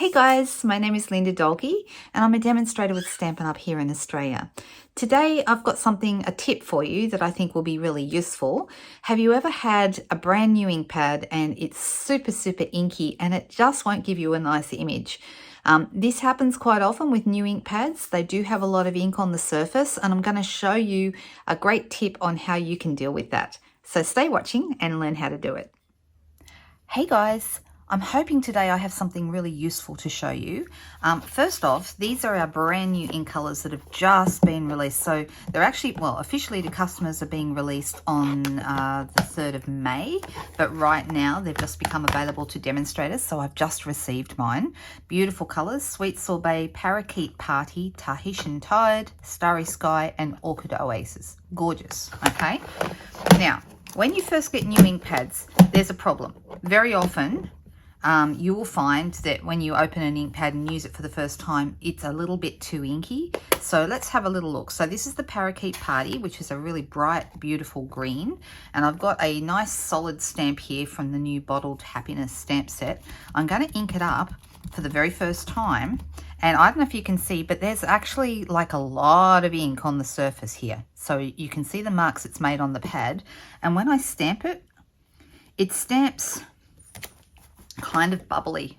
Hey guys, my name is Linda Dolke and I'm a demonstrator with Stampin'Up here in Australia. Today I've got a tip for you that I think will be really useful. Have you ever had a brand new ink pad and it's super inky and it just won't give you a nice image? This happens quite often with new ink pads. They do have a lot of ink on the surface and I'm going to show you a great tip on how you can deal with that. So stay watching and learn how to do it. Hey guys, I'm hoping today I have something really useful to show you. First off, these are our brand new ink colors that have just been released. So they're actually, well, officially to customers are being released on the 3rd of May, but right now they've just become available to demonstrators. So I've just received mine. Beautiful colors: Sweet Sorbet, Parakeet Party, Tahitian Tide, Starry Sky, and Orchid Oasis. Gorgeous, okay? Now, when you first get new ink pads, there's a problem. Very often, you will find that when you open an ink pad and use it for the first time, it's a little bit too inky. So let's have a little look. So this is the Parakeet Party, which is a really bright, beautiful green. And I've got a nice solid stamp here from the new Bottled Happiness stamp set. I'm going to ink it up for the very first time. And I don't know if you can see, but there's actually like a lot of ink on the surface here. So you can see the marks it's made on the pad. And when I stamp it, it stamps kind of bubbly,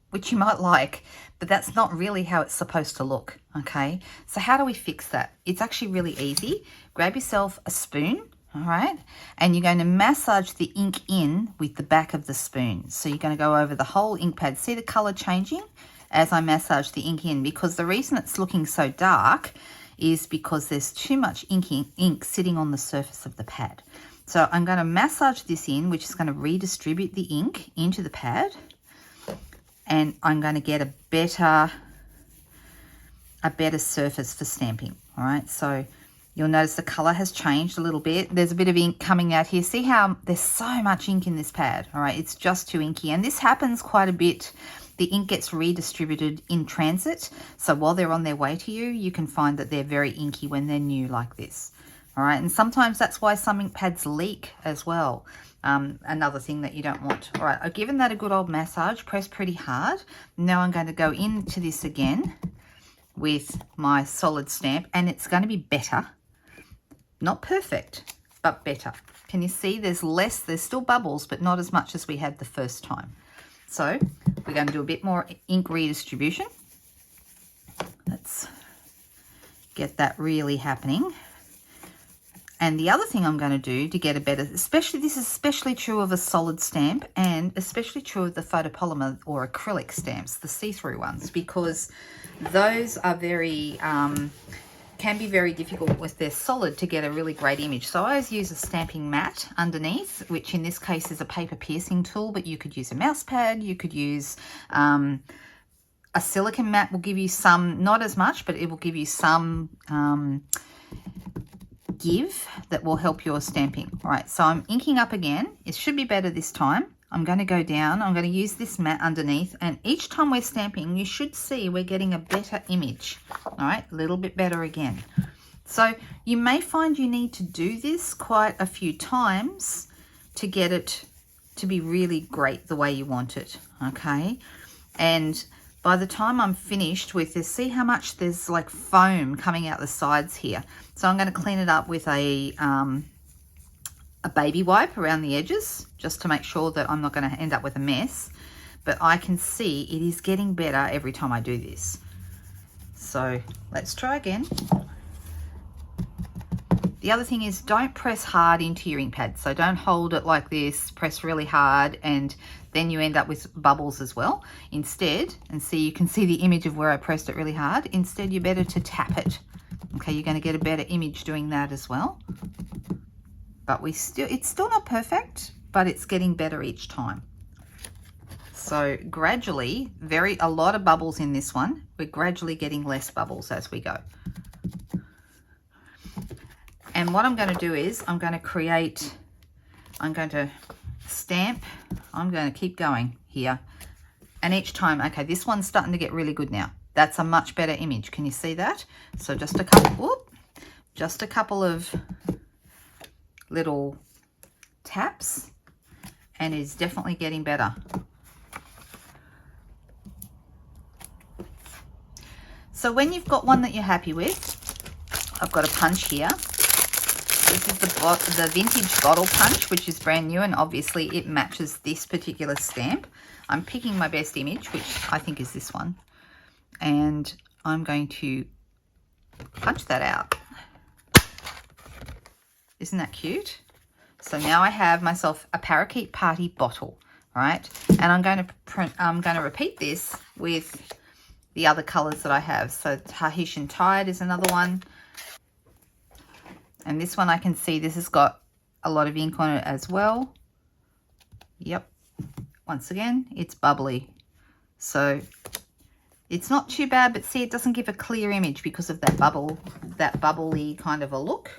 which you might like, but that's not really how it's supposed to look, okay? So how do we fix that? It's actually really easy. Grab yourself a spoon, all right? And you're going to massage the ink in with the back of the spoon. So you're going to go over the whole ink pad. See the color changing as I massage the ink in? Because the reason it's looking so dark is because there's too much ink sitting on the surface of the pad. So I'm going to massage this in, which is going to redistribute the ink into the pad. And I'm going to get a better surface for stamping. All right, so you'll notice the color has changed a little bit. There's a bit of ink coming out here. See how there's so much ink in this pad? All right, it's just too inky. And this happens quite a bit. The ink gets redistributed in transit. So while they're on their way to you, you can find that they're very inky when they're new like this. All right, and sometimes that's why some ink pads leak as well. Another thing that you don't want. All right, I've given that a good old massage, press pretty hard. Now I'm going to go into this again with my solid stamp, and it's going to be better. Not perfect, but better. Can you see there's still bubbles, but not as much as we had the first time. So we're going to do a bit more ink redistribution. Let's get that really happening. And the other thing I'm going to do to get a better, this is especially true of a solid stamp and especially true of the photopolymer or acrylic stamps, the see-through ones, because those are can be very difficult with their solid to get a really great image. So I always use a stamping mat underneath, which in this case is a paper piercing tool, but you could use a mouse pad, you could use a silicone mat will give you some, not as much, but it will give you some give that will help your stamping. All right, so I'm inking up again. It should be better this time. I'm going to go down. I'm going to use this mat underneath, and each time we're stamping, you should see we're getting a better image. All right, a little bit better again. So you may find you need to do this quite a few times to get it to be really great the way you want it, okay? And by the time I'm finished with this, see how much there's like foam coming out the sides here. So I'm going to clean it up with a baby wipe around the edges, just to make sure that I'm not going to end up with a mess. But I can see it is getting better every time I do this. So let's try again. The other thing is, don't press hard into your ink pad. So don't hold it like this, press really hard, and then you end up with bubbles as well. Instead, and see, you can see the image of where I pressed it really hard. Instead, you're better to tap it. Okay, you're going to get a better image doing that as well. But it's still not perfect, but it's getting better each time. So gradually, a lot of bubbles in this one. We're gradually getting less bubbles as we go. And what I'm going to do is I'm going to stamp. I'm going to keep going here. And each time, okay, this one's starting to get really good now. That's a much better image. Can you see that? So just a couple of little taps, and it's definitely getting better. So when you've got one that you're happy with, I've got a punch here. This is the vintage bottle punch, which is brand new, and obviously it matches this particular stamp. I'm picking my best image, which I think is this one, and I'm going to punch that out. Isn't that cute? So now I have myself a parakeet party bottle, right? And I'm going to repeat this with the other colors that I have. So Tahitian Tide is another one. And this one I can see this has got a lot of ink on it as well. Yep. Once again, it's bubbly. So it's not too bad, but see, it doesn't give a clear image because of that bubbly kind of a look.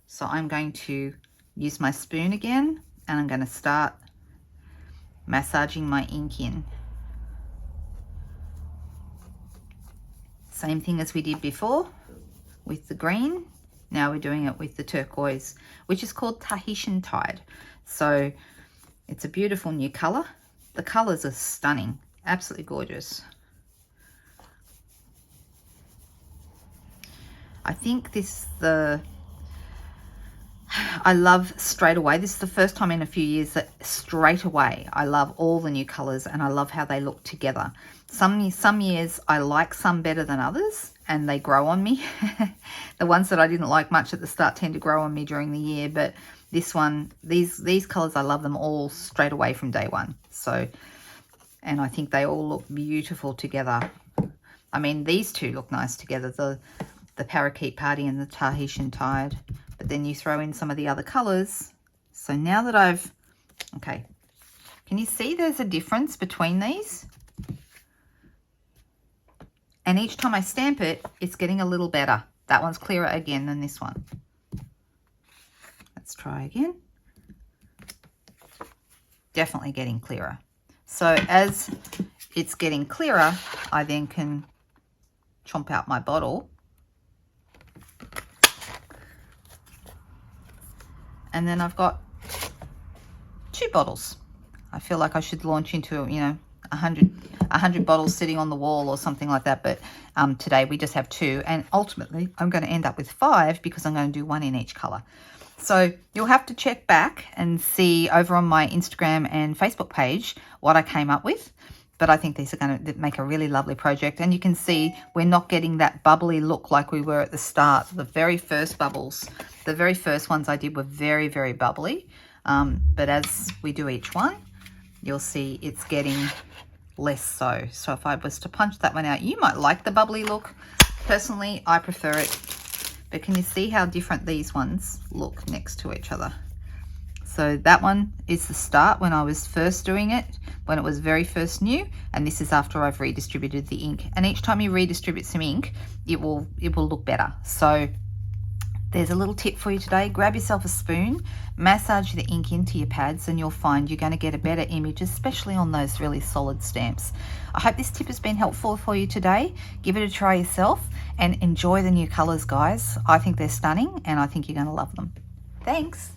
So I'm going to use my spoon again, and I'm going to start massaging my ink in. Same thing as we did before with the green. Now we're doing it with the turquoise, which is called Tahitian Tide. So it's a beautiful new color. The colors are stunning, absolutely gorgeous. I think I love straight away. This is the first time in a few years that straight away I love all the new colors, and I love how they look together. Some years I like some better than others, and they grow on me. The ones that I didn't like much at the start tend to grow on me during the year, but this one, these colors, I love them all straight away from day one. So, and I think they all look beautiful together. I mean, these two look nice together, the Parakeet Party and the Tahitian Tide. But then you throw in some of the other colors. So now that okay, can you see there's a difference between these? And each time I stamp it, it's getting a little better. That one's clearer again than this one. Let's try again. Definitely getting clearer. So as it's getting clearer, I then can chomp out my bottle. And then I've got 2 bottles. I feel like I should launch into, 100 bottles sitting on the wall or something like that. But today we just have 2. And ultimately, I'm going to end up with 5 because I'm going to do 1 in each color. So you'll have to check back and see over on my Instagram and Facebook page what I came up with. But I think these are going to make a really lovely project. And you can see we're not getting that bubbly look like we were at the start. The very first bubbles, the very first ones I did were very, very bubbly. But as we do each one, you'll see it's getting less so. So if I was to punch that one out, you might like the bubbly look. Personally, I prefer it. But can you see how different these ones look next to each other? So that one is the start when I was first doing it, when it was very first new, and this is after I've redistributed the ink. And each time you redistribute some ink, it will look better. So there's a little tip for you today. Grab yourself a spoon, massage the ink into your pads, and you'll find you're going to get a better image, especially on those really solid stamps. I hope this tip has been helpful for you today. Give it a try yourself and enjoy the new colors, guys. I think they're stunning, and I think you're going to love them. Thanks.